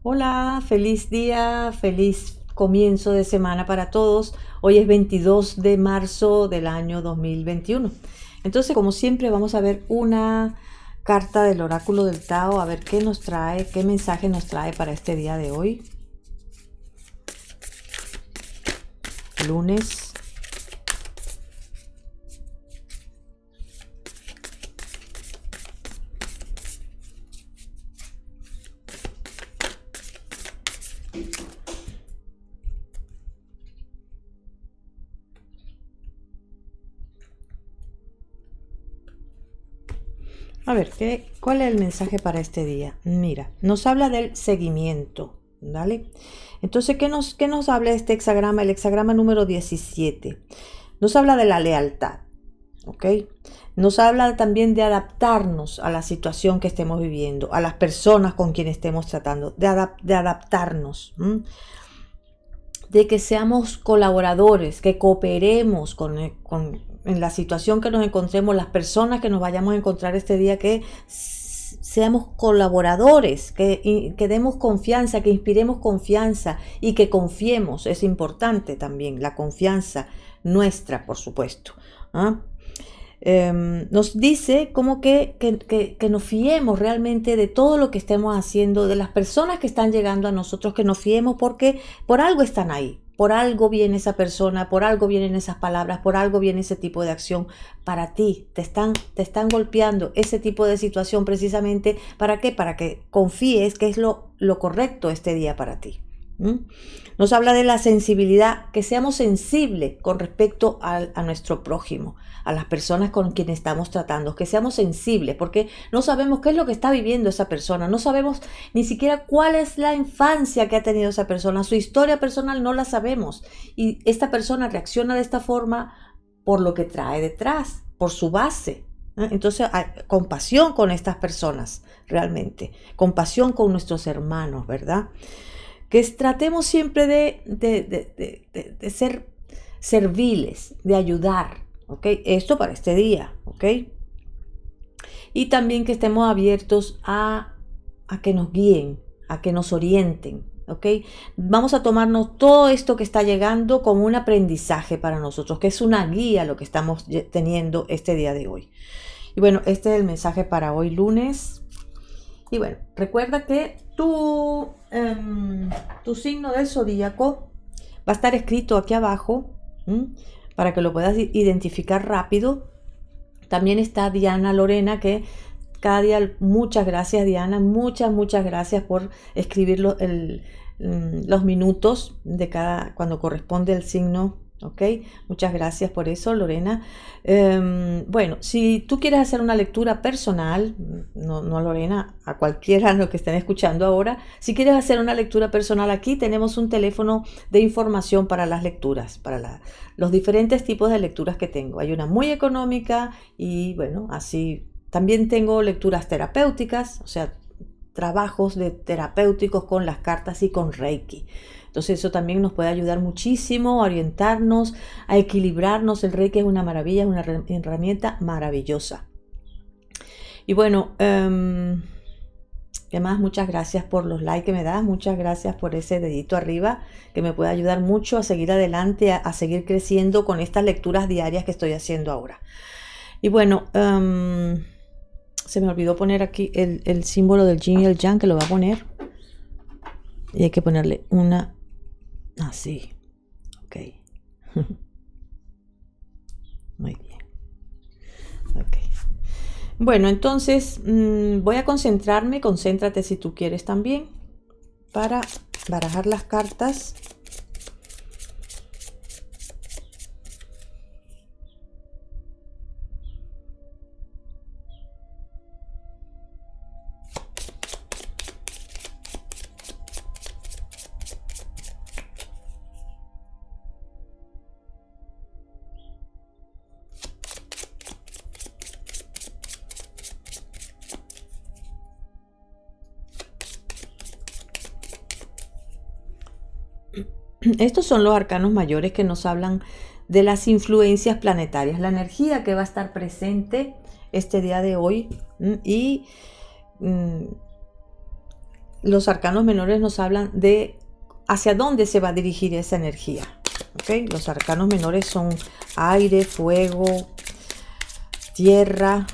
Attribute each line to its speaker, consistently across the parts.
Speaker 1: Hola, feliz día, feliz comienzo de semana para todos. Hoy es 22 de marzo del año 2021. Entonces, como siempre, vamos a ver una carta del oráculo del Tao, a ver qué nos trae, qué mensaje nos trae para este día de hoy, lunes. A ver, ¿cuál es el mensaje para este día? Mira, nos habla del seguimiento, ¿vale? Entonces, ¿qué nos habla este hexagrama? El hexagrama número 17. Nos habla de la lealtad, ¿ok? Nos habla también de adaptarnos a la situación que estemos viviendo, a las personas con quienes estemos tratando, de adaptarnos, ¿m? De que seamos colaboradores, que cooperemos en la situación que nos encontremos, las personas que nos vayamos a encontrar este día, que seamos colaboradores, que demos confianza, que inspiremos confianza y que confiemos. Es importante también la confianza nuestra, por supuesto. ¿Ah? Nos dice como que nos fiemos realmente de todo lo que estemos haciendo, de las personas que están llegando a nosotros, que nos fiemos porque por algo están ahí, por algo viene esa persona, por algo vienen esas palabras, por algo viene ese tipo de acción para ti, te están golpeando ese tipo de situación precisamente, ¿para qué? Para que confíes que es lo correcto este día para ti. ¿Mm? Nos habla de la sensibilidad, que seamos sensibles con respecto a nuestro prójimo, a las personas con quienes estamos tratando, que seamos sensibles, porque no sabemos qué es lo que está viviendo esa persona, no sabemos ni siquiera cuál es la infancia que ha tenido esa persona, su historia personal no la sabemos, y esta persona reacciona de esta forma por lo que trae detrás, por su base. Entonces, hay compasión con estas personas, realmente, compasión con nuestros hermanos, ¿verdad? Que tratemos siempre de ser serviles, de ayudar, ¿ok? Esto para este día, ¿ok? Y también que estemos abiertos a que nos guíen, a que nos orienten, ¿ok? Vamos a tomarnos todo esto que está llegando como un aprendizaje para nosotros, que es una guía lo que estamos teniendo este día de hoy. Y bueno, este es el mensaje para hoy lunes. Y bueno, recuerda que tu signo del zodíaco va a estar escrito aquí abajo, ¿m? Para que lo puedas identificar rápido. También está Diana Lorena, que cada día, muchas gracias Diana, muchas gracias por escribir los minutos de cuando corresponde el signo. Ok, muchas gracias por eso, Lorena. Bueno, si tú quieres hacer una lectura personal, no a Lorena, a cualquiera de los que estén escuchando ahora, si quieres hacer una lectura personal, aquí tenemos un teléfono de información para las lecturas, para los diferentes tipos de lecturas que tengo. Hay una muy económica y bueno, así también tengo lecturas terapéuticas, o sea, trabajos de terapéuticos con las cartas y con Reiki. Entonces eso también nos puede ayudar muchísimo a orientarnos, a equilibrarnos. El Reiki es una maravilla, es una herramienta maravillosa. Y bueno, además muchas gracias por los likes que me das, muchas gracias por ese dedito arriba que me puede ayudar mucho a seguir adelante, a seguir creciendo con estas lecturas diarias que estoy haciendo ahora. Y bueno, se me olvidó poner aquí el símbolo del yin y el yang, que lo voy a poner. Y hay que ponerle una así. Ok. Muy bien. Ok. Bueno, entonces voy a concentrarme, concéntrate si tú quieres también, para barajar las cartas. Estos son los arcanos mayores que nos hablan de las influencias planetarias, la energía que va a estar presente este día de hoy y los arcanos menores nos hablan de hacia dónde se va a dirigir esa energía. ¿Okay? Los arcanos menores son aire, fuego, tierra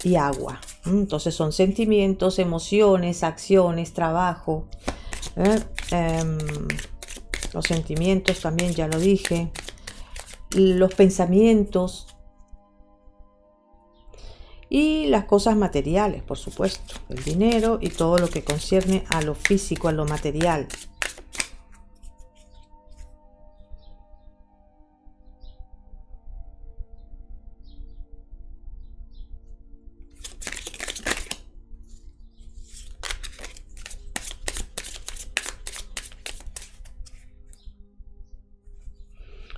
Speaker 1: y agua. Entonces son sentimientos, emociones, acciones, trabajo. Los sentimientos también, ya lo dije. Los pensamientos. Y las cosas materiales, por supuesto. El dinero y todo lo que concierne a lo físico, a lo material.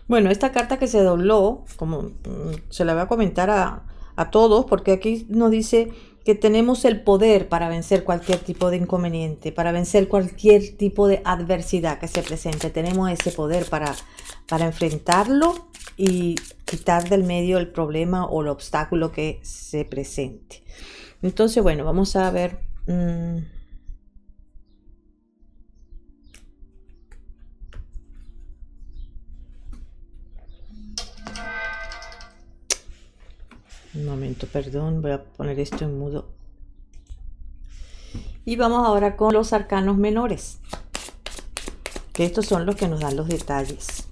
Speaker 1: Bueno, esta carta que se dobló, como se la voy a comentar a todos, porque aquí nos dice que tenemos el poder para vencer cualquier tipo de inconveniente, para vencer cualquier tipo de adversidad que se presente. Tenemos ese poder para enfrentarlo y quitar del medio el problema o el obstáculo que se presente. Entonces, bueno, vamos a ver. Un momento, perdón, voy a poner esto en mudo. Y vamos ahora con los arcanos menores, que estos son los que nos dan los detalles.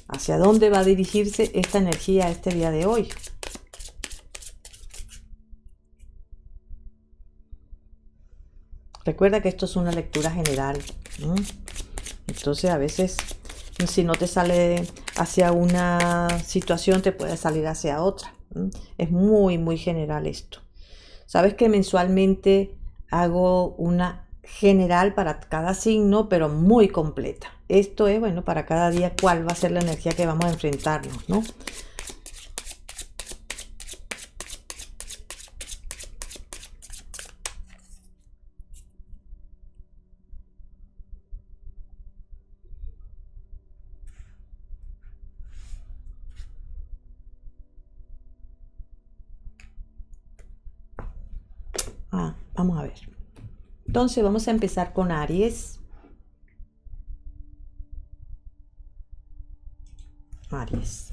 Speaker 1: ¿Hacia dónde va a dirigirse esta energía este día de hoy? Recuerda que esto es una lectura general, ¿no? Entonces a veces si no te sale hacia una situación, te puede salir hacia otra. Es muy, muy general esto. Sabes que mensualmente hago una general para cada signo, pero muy completa. Esto es, bueno, para cada día cuál va a ser la energía que vamos a enfrentarnos, ¿no? Vamos a ver. Entonces vamos a empezar con Aries. Aries.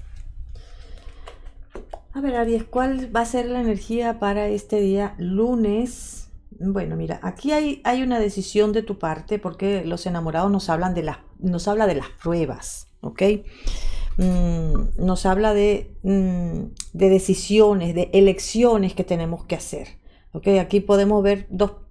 Speaker 1: A ver, Aries, ¿cuál va a ser la energía para este día lunes? Bueno, mira, aquí hay una decisión de tu parte porque los enamorados nos habla de las pruebas, ¿ok? Nos habla de decisiones, de elecciones que tenemos que hacer. Okay, aquí podemos ver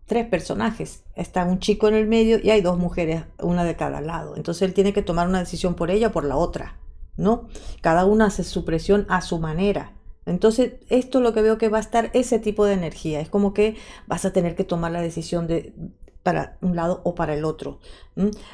Speaker 1: tres personajes. Está un chico en el medio y hay dos mujeres, una de cada lado. Entonces él tiene que tomar una decisión por ella o por la otra, ¿no? Cada una hace su presión a su manera. Entonces esto lo que veo que va a estar ese tipo de energía. Es como que vas a tener que tomar la decisión para un lado o para el otro.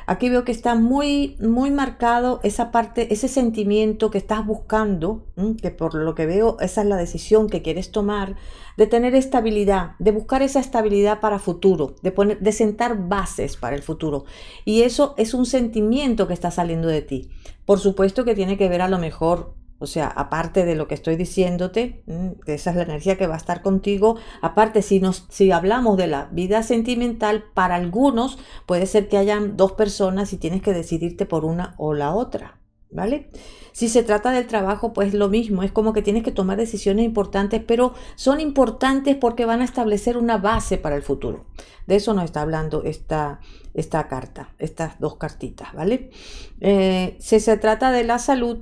Speaker 1: Aquí veo que está muy, muy marcado esa parte, ese sentimiento que estás buscando, que por lo que veo esa es la decisión que quieres tomar, de tener estabilidad, de buscar esa estabilidad para futuro, de sentar bases para el futuro. Y eso es un sentimiento que está saliendo de ti. Por supuesto que tiene que ver a lo mejor, o sea, aparte de lo que estoy diciéndote, que esa es la energía que va a estar contigo, aparte si hablamos de la vida sentimental, para algunos puede ser que hayan dos personas y tienes que decidirte por una o la otra, ¿vale? Si se trata del trabajo, pues lo mismo, es como que tienes que tomar decisiones importantes, pero son importantes porque van a establecer una base para el futuro. De eso nos está hablando esta carta, estas dos cartitas, ¿vale? Si se trata de la salud,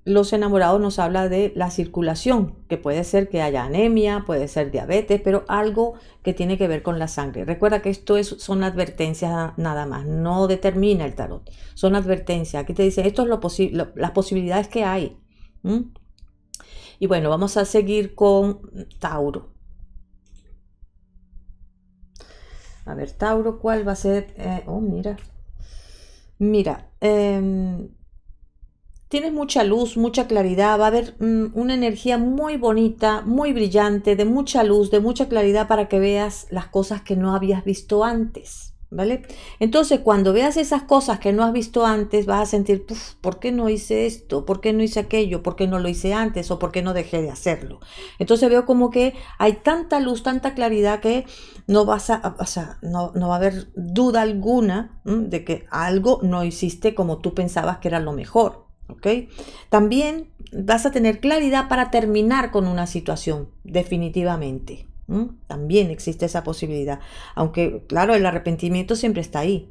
Speaker 1: los enamorados nos habla de la circulación, que puede ser que haya anemia, puede ser diabetes, pero algo que tiene que ver con la sangre. Recuerda que son advertencias nada más, no determina el tarot, son advertencias. Aquí te dicen, esto es las posibilidades que hay. Y bueno, vamos a seguir con Tauro. A ver, Tauro, ¿cuál va a ser? Mira, tienes mucha luz, mucha claridad, va a haber una energía muy bonita, muy brillante, de mucha luz, de mucha claridad para que veas las cosas que no habías visto antes. ¿vale? Entonces, cuando veas esas cosas que no has visto antes, vas a sentir, "Puf, ¿por qué no hice esto? ¿Por qué no hice aquello? ¿Por qué no lo hice antes? ¿O por qué no dejé de hacerlo?". Entonces veo como que hay tanta luz, tanta claridad que no vas a, o sea, no va a haber duda alguna de que algo no hiciste como tú pensabas que era lo mejor, ¿ok? También vas a tener claridad para terminar con una situación, definitivamente. También existe esa posibilidad, aunque claro, el arrepentimiento siempre está ahí.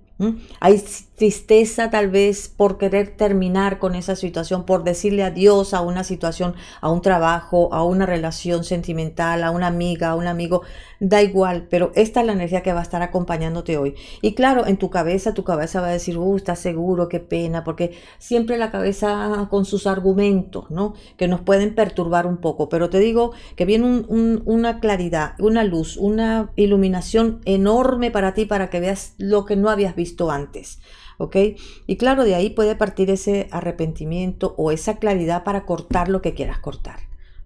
Speaker 1: Hay tristeza tal vez por querer terminar con esa situación, por decirle adiós a una situación, a un trabajo, a una relación sentimental, a una amiga, a un amigo, da igual, pero esta es la energía que va a estar acompañándote hoy. Y claro, en tu cabeza va a decir, ¿estás seguro? Qué pena, porque siempre la cabeza con sus argumentos, ¿no? Que nos pueden perturbar un poco, pero te digo que viene una claridad, una luz, una iluminación enorme para ti, para que veas lo que no habías visto antes, ¿ok? Y claro, de ahí puede partir ese arrepentimiento o esa claridad para cortar lo que quieras cortar,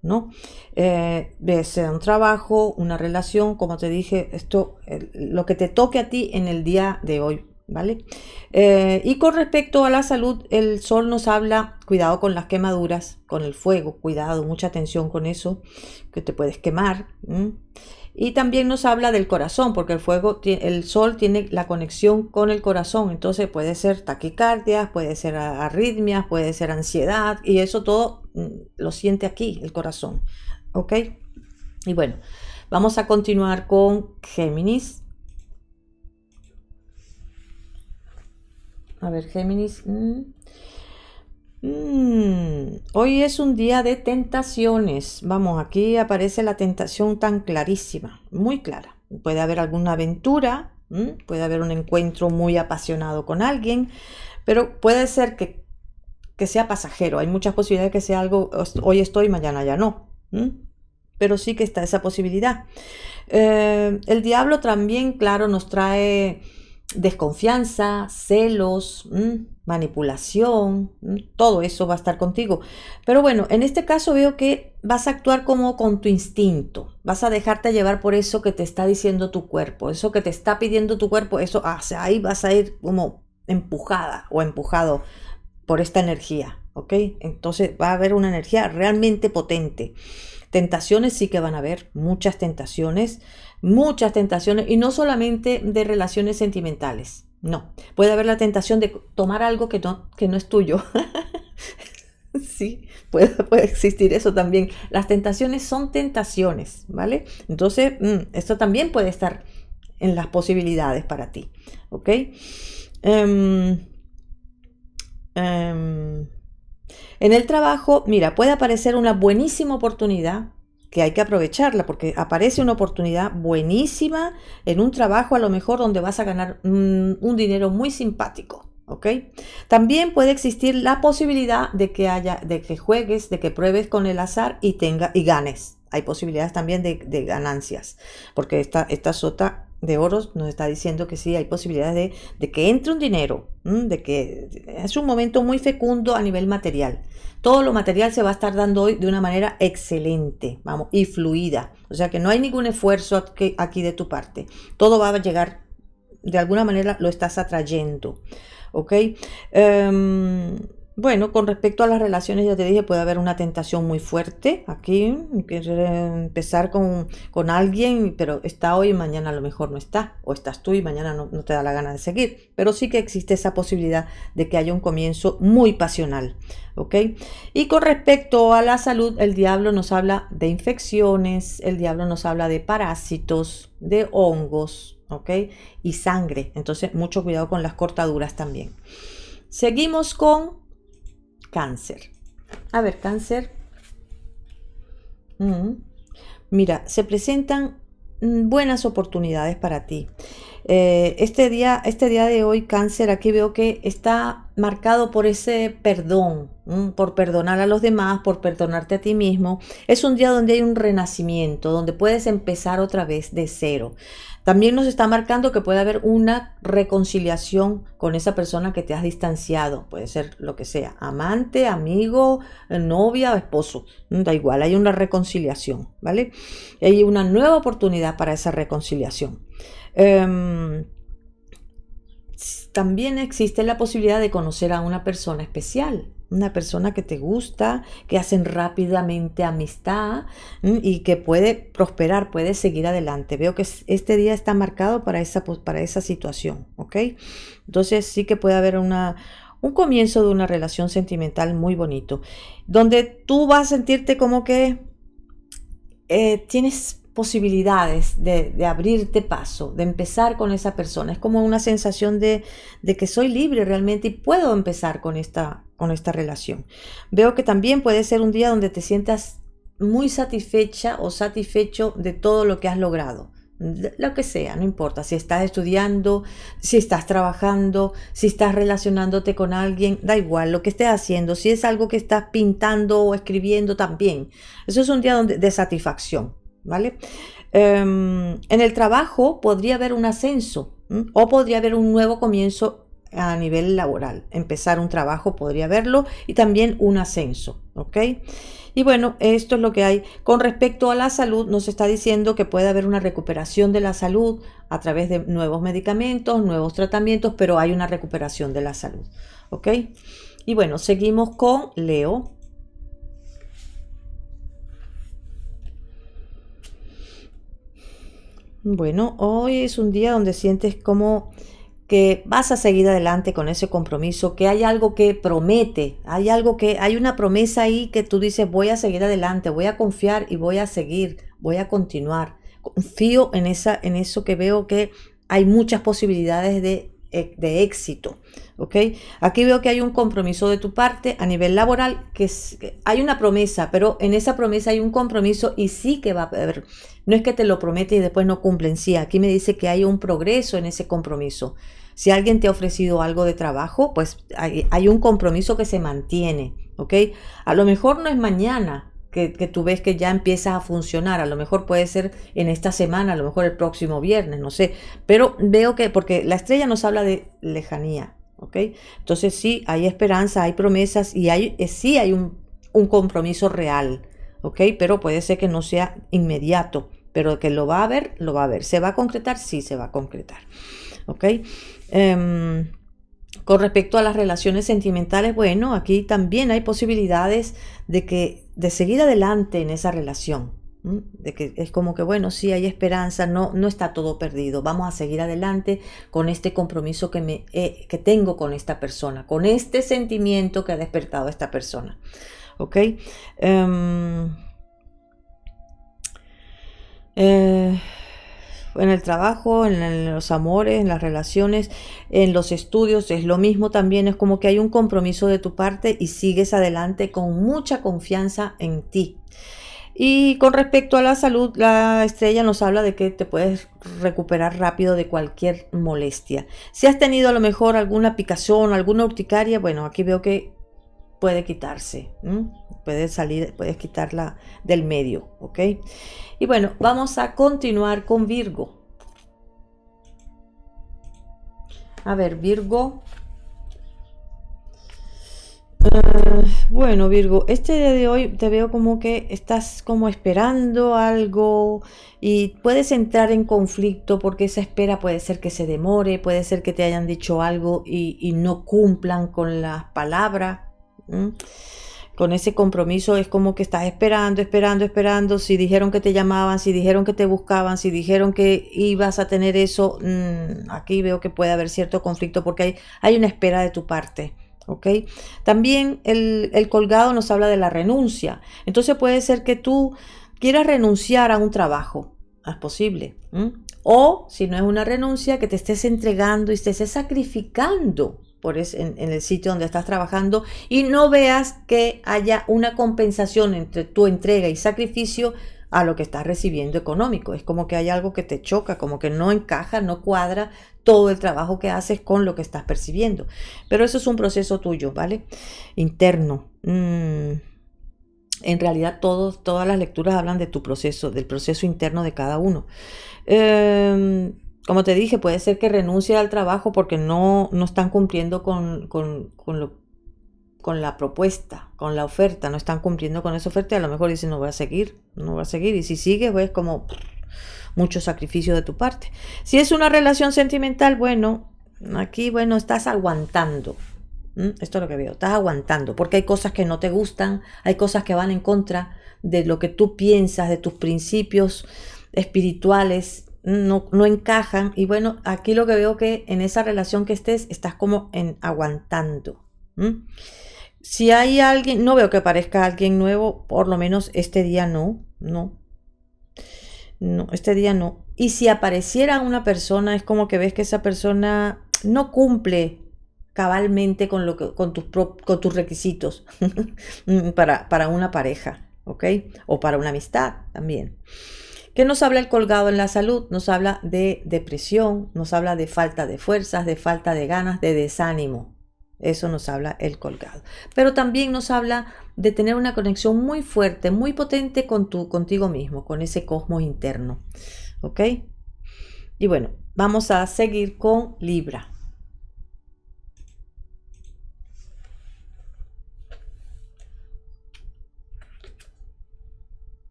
Speaker 1: ¿no? Sea un trabajo, una relación, como te dije, esto, lo que te toque a ti en el día de hoy, ¿vale? Y con respecto a la salud, el sol nos habla, cuidado con las quemaduras, con el fuego, cuidado, mucha atención con eso, que te puedes quemar. Y también nos habla del corazón, porque el sol tiene la conexión con el corazón, entonces puede ser taquicardia, puede ser arritmias, puede ser ansiedad, y eso todo lo siente aquí el corazón, ¿ok? Y bueno, vamos a continuar con Géminis. A ver, Géminis. Hoy es un día de tentaciones. Vamos, aquí aparece la tentación tan clarísima, muy clara. Puede haber alguna aventura, puede haber un encuentro muy apasionado con alguien, pero puede ser que sea pasajero. Hay muchas posibilidades que sea algo, hoy estoy, mañana ya no. Pero sí que está esa posibilidad. El diablo también, claro, nos trae desconfianza, celos, manipulación, todo eso va a estar contigo. Pero bueno, en este caso veo que vas a actuar como con tu instinto, vas a dejarte llevar por eso que te está diciendo tu cuerpo, eso que te está pidiendo tu cuerpo, eso, ahí vas a ir como empujada o empujado por esta energía, ¿ok? Entonces va a haber una energía realmente potente. Tentaciones sí que van a haber, muchas tentaciones, y no solamente de relaciones sentimentales, no. Puede haber la tentación de tomar algo que no es tuyo. Sí, puede existir eso también. Las tentaciones son tentaciones, ¿vale? Entonces, esto también puede estar en las posibilidades para ti, ¿ok? En el trabajo, mira, puede aparecer una buenísima oportunidad que hay que aprovecharla, porque aparece una oportunidad buenísima en un trabajo a lo mejor donde vas a ganar un dinero muy simpático, ¿ok? También puede existir la posibilidad de que juegues, de que pruebes con el azar y ganes. Hay posibilidades también de ganancias, porque esta sota de oros nos está diciendo que sí, hay posibilidades de que entre un dinero, de que es un momento muy fecundo a nivel material. Todo lo material se va a estar dando hoy de una manera excelente, vamos, y fluida. O sea que no hay ningún esfuerzo aquí de tu parte. Todo va a llegar, de alguna manera lo estás atrayendo, ¿ok? Bueno, con respecto a las relaciones, ya te dije, puede haber una tentación muy fuerte aquí, querer empezar con alguien, pero está hoy y mañana a lo mejor no está, o estás tú y mañana no te da la gana de seguir, pero sí que existe esa posibilidad de que haya un comienzo muy pasional, ¿ok? Y con respecto a la salud, el diablo nos habla de infecciones, el diablo nos habla de parásitos, de hongos, ¿ok? Y sangre, entonces mucho cuidado con las cortaduras también. Seguimos con Cáncer. A ver, Cáncer. Mira, se presentan buenas oportunidades para ti. Este día de hoy, Cáncer, aquí veo que está marcado por ese perdón, por perdonar a los demás, por perdonarte a ti mismo. Es un día donde hay un renacimiento, donde puedes empezar otra vez de cero. También nos está marcando que puede haber una reconciliación con esa persona que te has distanciado. Puede ser lo que sea, amante, amigo, novia o esposo. Da igual, hay una reconciliación, ¿vale? Hay una nueva oportunidad para esa reconciliación. también existe la posibilidad de conocer a una persona especial, una persona que te gusta, que hacen rápidamente amistad y que puede prosperar, puede seguir adelante. Veo que este día está marcado para esa situación, ¿ok? Entonces sí que puede haber un comienzo de una relación sentimental muy bonito, donde tú vas a sentirte como que tienes posibilidades de abrirte paso, de empezar con esa persona. Es como una sensación de que soy libre realmente y puedo empezar con esta relación. Veo que también puede ser un día donde te sientas muy satisfecha o satisfecho de todo lo que has logrado. Lo que sea, no importa, si estás estudiando, si estás trabajando, si estás relacionándote con alguien, da igual lo que estés haciendo, si es algo que estás pintando o escribiendo también. Eso es un día de satisfacción, ¿vale? En el trabajo podría haber un ascenso o podría haber un nuevo comienzo a nivel laboral. Empezar un trabajo podría haberlo y también un ascenso, ¿ok? Y bueno, esto es lo que hay. Con respecto a la salud, nos está diciendo que puede haber una recuperación de la salud a través de nuevos medicamentos, nuevos tratamientos, pero hay una recuperación de la salud, ¿ok? Y bueno, seguimos con Leo. Bueno, hoy es un día donde sientes como que vas a seguir adelante con ese compromiso, que hay algo que promete, hay una promesa ahí que tú dices, voy a seguir adelante, voy a confiar y voy a seguir, voy a continuar. Confío en eso que veo que hay muchas posibilidades de éxito, ¿ok? Aquí veo que hay un compromiso de tu parte a nivel laboral, que hay una promesa, pero en esa promesa hay un compromiso y sí que va a haber, no es que te lo promete y después no cumplen, sí, aquí me dice que hay un progreso en ese compromiso. Si alguien te ha ofrecido algo de trabajo, pues hay un compromiso que se mantiene, ¿ok? A lo mejor no es mañana que tú ves que ya empieza a funcionar, a lo mejor puede ser en esta semana, a lo mejor el próximo viernes, no sé, pero veo que, porque la estrella nos habla de lejanía, ¿ok? Entonces sí, hay esperanza, hay promesas y sí hay un compromiso real, ¿ok? Pero puede ser que no sea inmediato, pero que lo va a ver, lo va a ver. ¿Se va a concretar? Sí, se va a concretar. ¿Ok? Con respecto a las relaciones sentimentales, bueno, aquí también hay posibilidades de seguir adelante en esa relación. De que es como que, bueno, sí hay esperanza, no está todo perdido. Vamos a seguir adelante con este compromiso que tengo con esta persona, con este sentimiento que ha despertado esta persona. ¿Ok? En el trabajo, en los amores, en las relaciones, en los estudios, es lo mismo también, es como que hay un compromiso de tu parte y sigues adelante con mucha confianza en ti. Y con respecto a la salud, la estrella nos habla de que te puedes recuperar rápido de cualquier molestia. Si has tenido a lo mejor alguna picazón, alguna urticaria, bueno, aquí veo que puede quitarse, puedes quitarla del medio, ¿ok? Y bueno, vamos a continuar con Virgo. A ver, Virgo. Bueno, Virgo, este día de hoy te veo como que estás como esperando algo y puedes entrar en conflicto porque esa espera puede ser que se demore, puede ser que te hayan dicho algo y no cumplan con las palabras. Con ese compromiso es como que estás esperando, si dijeron que te llamaban, si dijeron que te buscaban, si dijeron que ibas a tener eso, aquí veo que puede haber cierto conflicto porque hay una espera de tu parte, ¿ok? También el colgado nos habla de la renuncia, entonces puede ser que tú quieras renunciar a un trabajo, es posible, o si no es una renuncia, que te estés entregando y te estés sacrificando en el sitio donde estás trabajando y no veas que haya una compensación entre tu entrega y sacrificio a lo que estás recibiendo económico. Es como que hay algo que te choca, como que no encaja, no cuadra todo el trabajo que haces con lo que estás percibiendo. Pero eso es un proceso tuyo, ¿vale? Interno. En realidad todas las lecturas hablan de tu proceso, del proceso interno de cada uno. Como te dije, puede ser que renuncie al trabajo porque no están cumpliendo con la propuesta, con la oferta, no están cumpliendo con esa oferta y a lo mejor dicen no voy a seguir, y si sigues pues como mucho sacrificio de tu parte. Si es una relación sentimental, bueno, Aquí, bueno, estás aguantando. Esto es lo que veo, estás aguantando, porque hay cosas que no te gustan, hay cosas que van en contra de lo que tú piensas, de tus principios espirituales, no encajan. Y bueno, aquí lo que veo que en esa relación que estés, estás como en aguantando. Si hay alguien, no veo que aparezca alguien nuevo, por lo menos este día no, este día no. Y si apareciera una persona, es como que ves que esa persona no cumple cabalmente con con tus requisitos para una pareja, ¿ok? O para una amistad también. ¿Qué nos habla el colgado en la salud? Nos habla de depresión, nos habla de falta de fuerzas, de falta de ganas, de desánimo. Eso nos habla el colgado. Pero también nos habla de tener una conexión muy fuerte, muy potente contigo mismo, con ese cosmos interno. ¿Ok? Y bueno, vamos a seguir con Libra.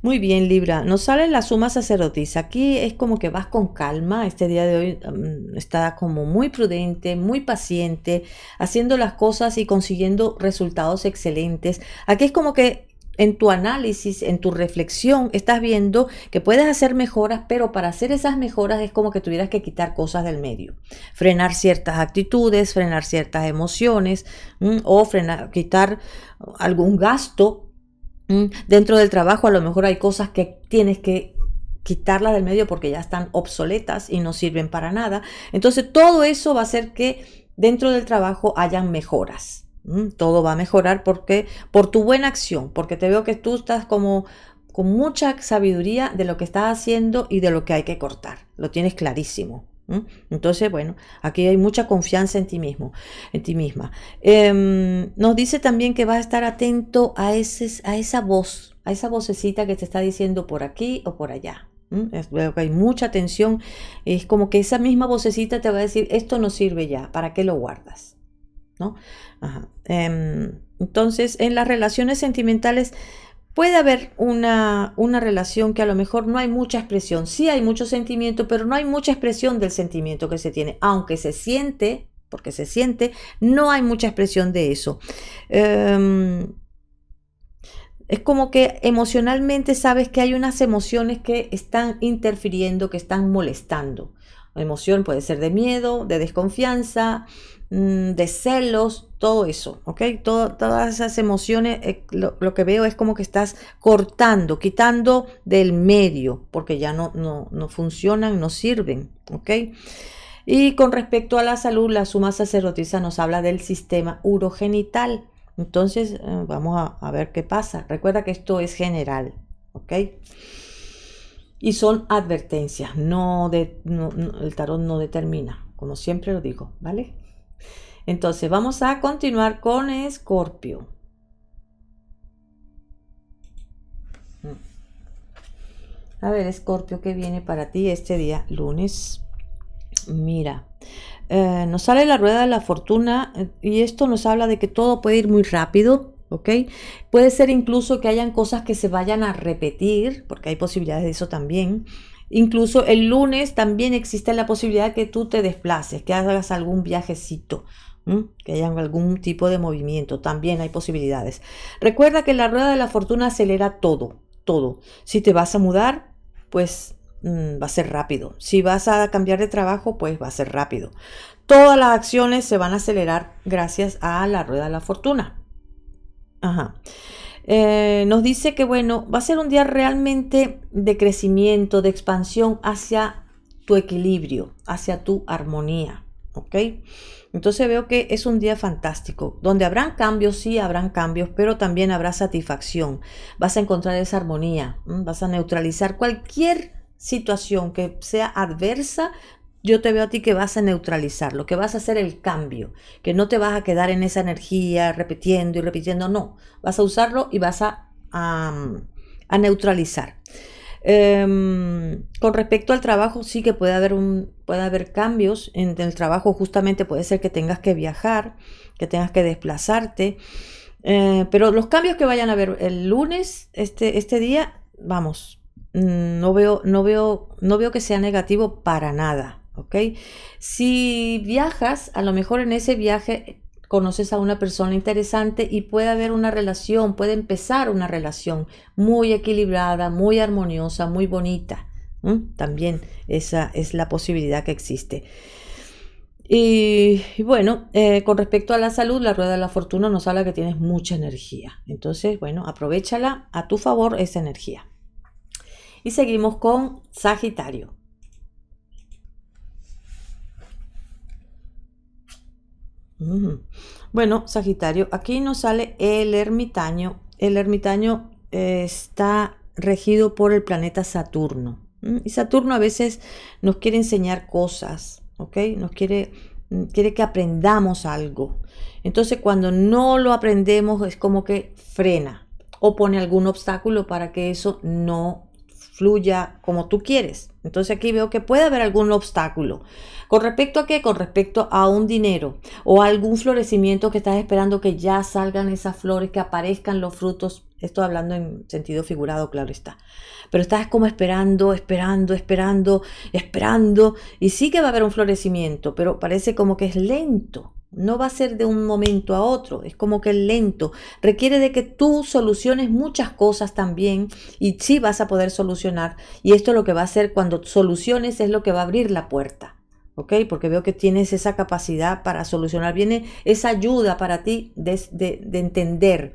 Speaker 1: Muy bien, Libra. Nos sale la suma sacerdotisa. Aquí es como que vas con calma. Este día de hoy está como muy prudente, muy paciente, haciendo las cosas y consiguiendo resultados excelentes. Aquí es como que en tu análisis, en tu reflexión, estás viendo que puedes hacer mejoras, pero para hacer esas mejoras es como que tuvieras que quitar cosas del medio. Frenar ciertas actitudes, frenar ciertas emociones, o quitar algún gasto. Dentro del trabajo a lo mejor hay cosas que tienes que quitarlas del medio porque ya están obsoletas y no sirven para nada. Entonces todo eso va a hacer que dentro del trabajo hayan mejoras. Todo va a mejorar porque por tu buena acción, porque te veo que tú estás como con mucha sabiduría de lo que estás haciendo y de lo que hay que cortar. Lo tienes clarísimo. Entonces, bueno, aquí hay mucha confianza en ti mismo, en ti misma. Nos dice también que vas a estar atento a esa voz, a esa vocecita que te está diciendo por aquí o por allá. Veo que hay mucha atención. Es como que esa misma vocecita te va a decir, esto no sirve ya, ¿para qué lo guardas? ¿No? Ajá. Entonces, en las relaciones sentimentales puede haber una relación que a lo mejor no hay mucha expresión. Sí hay mucho sentimiento, pero no hay mucha expresión del sentimiento que se tiene. Aunque se siente, porque se siente, no hay mucha expresión de eso. Es como que emocionalmente sabes que hay unas emociones que están interfiriendo, que están molestando. La emoción puede ser de miedo, de desconfianza, de celos, todo eso, ¿ok? Todas esas emociones, lo que veo es como que estás cortando, quitando del medio, porque ya no funcionan, no sirven, ¿ok? Y con respecto a la salud, la suma sacerdotisa nos habla del sistema urogenital. Entonces, vamos a ver qué pasa. Recuerda que esto es general, ¿ok? Y son advertencias, el tarot no determina, como siempre lo digo, ¿vale? Entonces, vamos a continuar con Escorpio. A ver, Escorpio, ¿qué viene para ti este día, lunes? Mira, nos sale la rueda de la fortuna y esto nos habla de que todo puede ir muy rápido, ¿ok? Puede ser incluso que hayan cosas que se vayan a repetir, porque hay posibilidades de eso también. Incluso el lunes también existe la posibilidad que tú te desplaces, que hagas algún viajecito, que haya algún tipo de movimiento, también hay posibilidades. Recuerda que la rueda de la fortuna acelera todo, todo. Si te vas a mudar, pues va a ser rápido. Si vas a cambiar de trabajo, pues va a ser rápido. Todas las acciones se van a acelerar gracias a la rueda de la fortuna. Ajá. Nos dice que, bueno, va a ser un día realmente de crecimiento, de expansión hacia tu equilibrio, hacia tu armonía, ¿ok? Entonces veo que es un día fantástico, donde habrán cambios, sí habrán cambios, pero también habrá satisfacción. Vas a encontrar esa armonía, vas a neutralizar cualquier situación que sea adversa. Yo te veo a ti que vas a neutralizarlo, que vas a hacer el cambio, que no te vas a quedar en esa energía repitiendo y repitiendo, no, vas a usarlo y vas a neutralizar. Con respecto al trabajo, sí que puede haber cambios en el trabajo. Justamente puede ser que tengas que viajar, que tengas que desplazarte, pero los cambios que vayan a haber el lunes, este día, vamos, no veo que sea negativo para nada, ¿ok? Si viajas, a lo mejor en ese viaje conoces a una persona interesante y puede haber una relación, puede empezar una relación muy equilibrada, muy armoniosa, muy bonita. También esa es la posibilidad que existe. Y bueno, con respecto a la salud, la rueda de la fortuna nos habla que tienes mucha energía. Entonces, bueno, aprovéchala a tu favor esa energía. Y seguimos con Sagitario. Bueno, Sagitario, aquí nos sale el ermitaño. El ermitaño está regido por el planeta Saturno. Y Saturno a veces nos quiere enseñar cosas, ¿ok? Quiere que aprendamos algo. Entonces, cuando no lo aprendemos, es como que frena o pone algún obstáculo para que eso no fluya como tú quieres. Entonces aquí veo que puede haber algún obstáculo. ¿Con respecto a qué? Con respecto a un dinero o a algún florecimiento que estás esperando que ya salgan esas flores, que aparezcan los frutos. Estoy hablando en sentido figurado, claro está. Pero estás como esperando y sí que va a haber un florecimiento, pero parece como que es lento. No va a ser de un momento a otro, es como que lento. Requiere de que tú soluciones muchas cosas también y sí vas a poder solucionar. Y esto lo que va a hacer cuando soluciones es lo que va a abrir la puerta. ¿Ok? Porque veo que tienes esa capacidad para solucionar. Viene esa ayuda para ti de entender.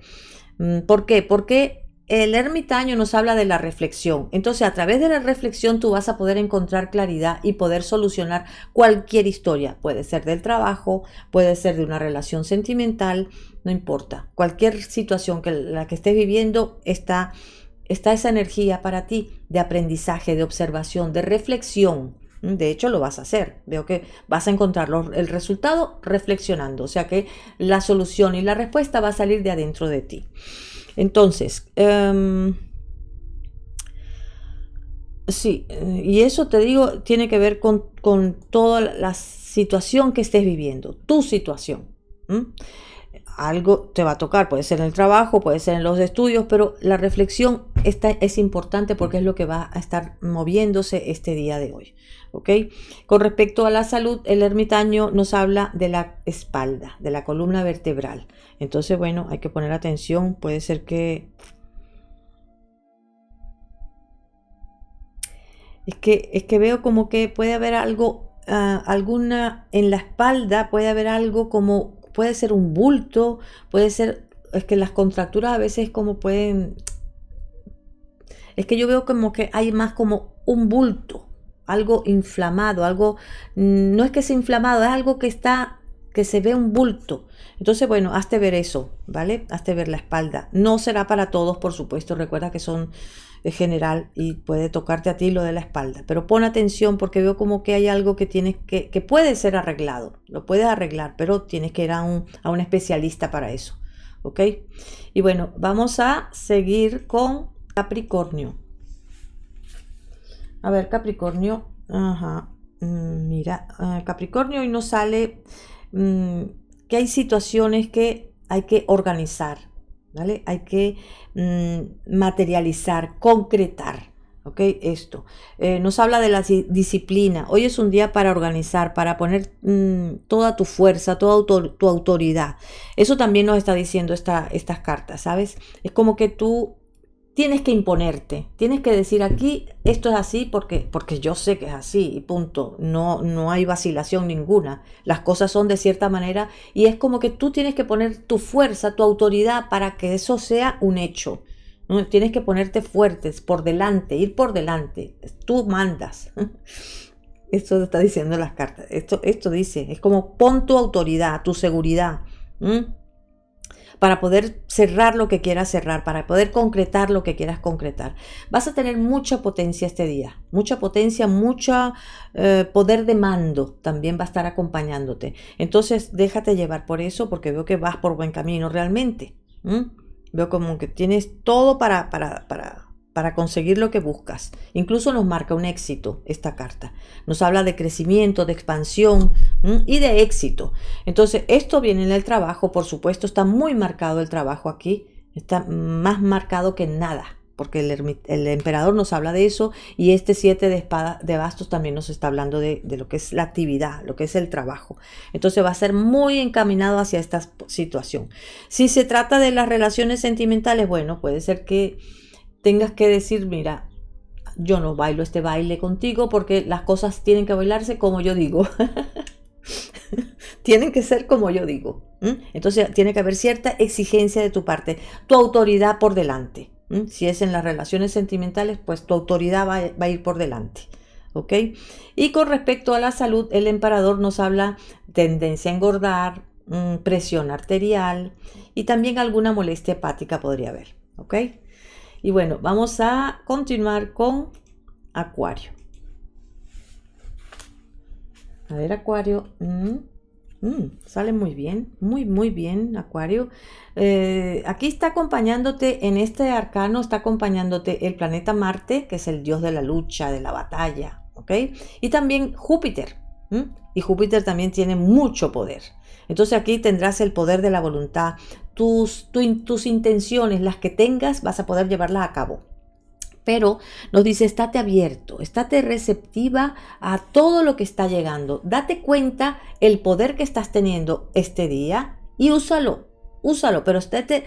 Speaker 1: ¿Por qué? Porque el ermitaño nos habla de la reflexión. Entonces, a través de la reflexión tú vas a poder encontrar claridad y poder solucionar cualquier historia. Puede ser del trabajo, puede ser de una relación sentimental, no importa. Cualquier situación que la que estés viviendo está esa energía para ti de aprendizaje, de observación, de reflexión. De hecho, lo vas a hacer. Veo que vas a encontrar el resultado reflexionando. O sea que la solución y la respuesta va a salir de adentro de ti. Entonces, sí, y eso te digo, tiene que ver con toda la situación que estés viviendo, tu situación. Algo te va a tocar, puede ser en el trabajo, puede ser en los estudios, pero la reflexión es importante porque es lo que va a estar moviéndose este día de hoy. ¿Ok? Con respecto a la salud, el ermitaño nos habla de la espalda, de la columna vertebral. Entonces, bueno, hay que poner atención. Puede ser que... Es que veo como que puede haber algo, alguna en la espalda, puede haber algo como, puede ser un bulto, puede ser, es que las contracturas a veces como pueden, es que yo veo como que hay más como un bulto, algo inflamado, algo, no es que sea inflamado, es algo que está, que se ve un bulto. Entonces, bueno, hazte ver eso, ¿vale? Hazte ver la espalda. No será para todos, por supuesto, recuerda que son general y puede tocarte a ti lo de la espalda, pero pon atención porque veo como que hay algo que tienes que puede ser arreglado, lo puedes arreglar, pero tienes que ir a un especialista para eso, ¿ok? Y bueno, vamos a seguir con Capricornio. A ver, Capricornio, mira, Capricornio, hoy nos sale que hay situaciones que hay que organizar, ¿vale? Hay que materializar, concretar, ¿ok? Esto. Nos habla de la disciplina. Hoy es un día para organizar, para poner toda tu fuerza, toda tu autoridad. Eso también nos está diciendo estas cartas, ¿sabes? Es como que tú tienes que imponerte, tienes que decir aquí esto es así porque yo sé que es así y punto, no hay vacilación ninguna, las cosas son de cierta manera y es como que tú tienes que poner tu fuerza, tu autoridad para que eso sea un hecho, ¿no? Tienes que ponerte fuertes por delante, ir por delante, tú mandas. Esto está diciendo las cartas, esto dice, es como pon tu autoridad, tu seguridad, para poder cerrar lo que quieras cerrar, para poder concretar lo que quieras concretar. Vas a tener mucha potencia este día, mucha potencia, mucho poder de mando también va a estar acompañándote. Entonces déjate llevar por eso porque veo que vas por buen camino realmente. Veo como que tienes todo para conseguir lo que buscas. Incluso nos marca un éxito esta carta. Nos habla de crecimiento, de expansión y de éxito. Entonces, esto viene en el trabajo, por supuesto, está muy marcado el trabajo aquí. Está más marcado que nada. porque el emperador nos habla de eso, y este 7 de espada de bastos también nos está hablando de lo que es la actividad, lo que es el trabajo. Entonces va a ser muy encaminado hacia esta situación. Si se trata de las relaciones sentimentales, bueno, puede ser que tengas que decir, mira, yo no bailo este baile contigo porque las cosas tienen que bailarse como yo digo. Tienen que ser como yo digo. Entonces tiene que haber cierta exigencia de tu parte, tu autoridad por delante. Si es en las relaciones sentimentales, pues tu autoridad va a ir por delante. ¿Ok? Y con respecto a la salud, el emperador nos habla tendencia a engordar, presión arterial y también alguna molestia hepática podría haber. ¿Ok? Y bueno, vamos a continuar con Acuario. A ver, Acuario. Sale muy bien, muy bien, Acuario. Aquí está acompañándote, en este arcano está acompañándote el planeta Marte, que es el dios de la lucha, de la batalla, ¿ok? Y también Júpiter. Y Júpiter también tiene mucho poder. Entonces aquí tendrás el poder de la voluntad. Tus intenciones, las que tengas, vas a poder llevarlas a cabo. Pero nos dice, estate abierto, estate receptiva a todo lo que está llegando. Date cuenta el poder que estás teniendo este día y úsalo, pero estate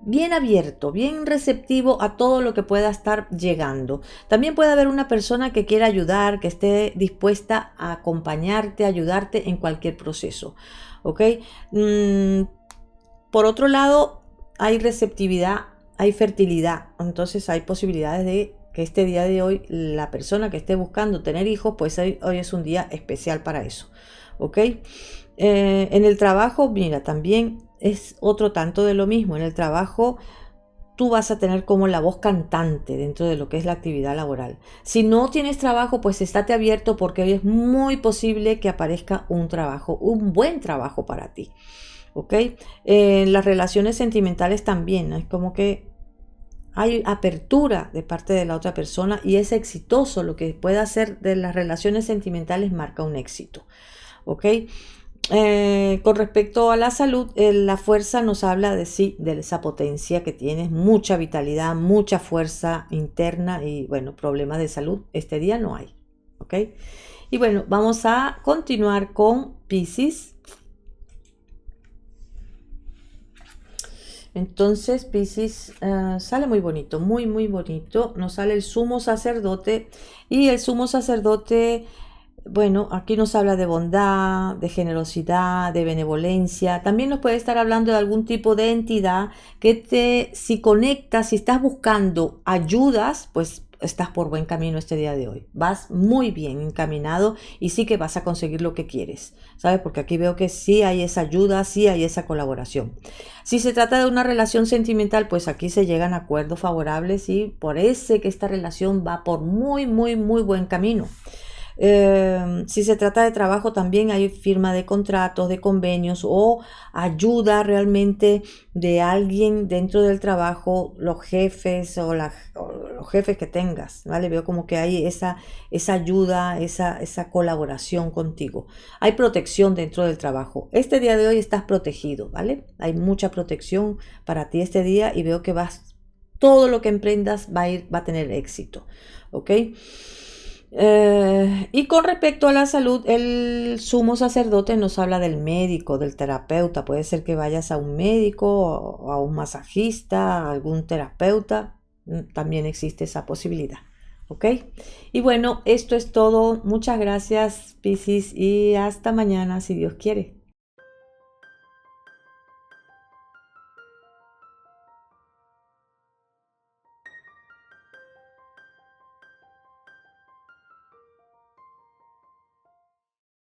Speaker 1: bien abierto, bien receptivo a todo lo que pueda estar llegando. También puede haber una persona que quiera ayudar, que esté dispuesta a acompañarte, a ayudarte en cualquier proceso. ¿Ok? Por otro lado, hay receptividad, hay fertilidad, entonces hay posibilidades de que este día de hoy la persona que esté buscando tener hijos, pues hoy es un día especial para eso, ¿ok? En el trabajo, mira, también es otro tanto de lo mismo. En el trabajo tú vas a tener como la voz cantante dentro de lo que es la actividad laboral. Si no tienes trabajo, pues estate abierto porque hoy es muy posible que aparezca un trabajo, un buen trabajo para ti. ¿Ok? Las relaciones sentimentales también, ¿no? Es como que hay apertura de parte de la otra persona y es exitoso. Lo que pueda hacer de las relaciones sentimentales marca un éxito. ¿Ok? Con respecto a la salud, la fuerza nos habla de sí, de esa potencia que tienes, mucha vitalidad, mucha fuerza interna y bueno, problemas de salud este día no hay. ¿Ok? Y bueno, vamos a continuar con Piscis. Entonces Piscis sale muy bonito, muy bonito. Nos sale el sumo sacerdote y el sumo sacerdote, bueno, aquí nos habla de bondad, de generosidad, de benevolencia. También nos puede estar hablando de algún tipo de entidad que si conectas, si estás buscando ayudas, pues estás por buen camino este día de hoy. Vas muy bien encaminado y sí que vas a conseguir lo que quieres, ¿sabes? Porque aquí veo que sí hay esa ayuda, sí hay esa colaboración. Si se trata de una relación sentimental, pues aquí se llegan a acuerdos favorables y parece que esta relación va por muy buen camino. Si se trata de trabajo, también hay firma de contratos, de convenios o ayuda realmente de alguien dentro del trabajo, los jefes o los jefes que tengas, ¿vale? Veo como que hay esa ayuda, esa colaboración contigo. Hay protección dentro del trabajo. Este día de hoy estás protegido, ¿vale? Hay mucha protección para ti este día y veo que todo lo que emprendas va a tener éxito, ¿ok? Y con respecto a la salud, el sumo sacerdote nos habla del médico, del terapeuta. Puede ser que vayas a un médico o a un masajista, a algún terapeuta. También existe esa posibilidad. ¿Ok? Y bueno, esto es todo. Muchas gracias, Piscis, y hasta mañana, si Dios quiere.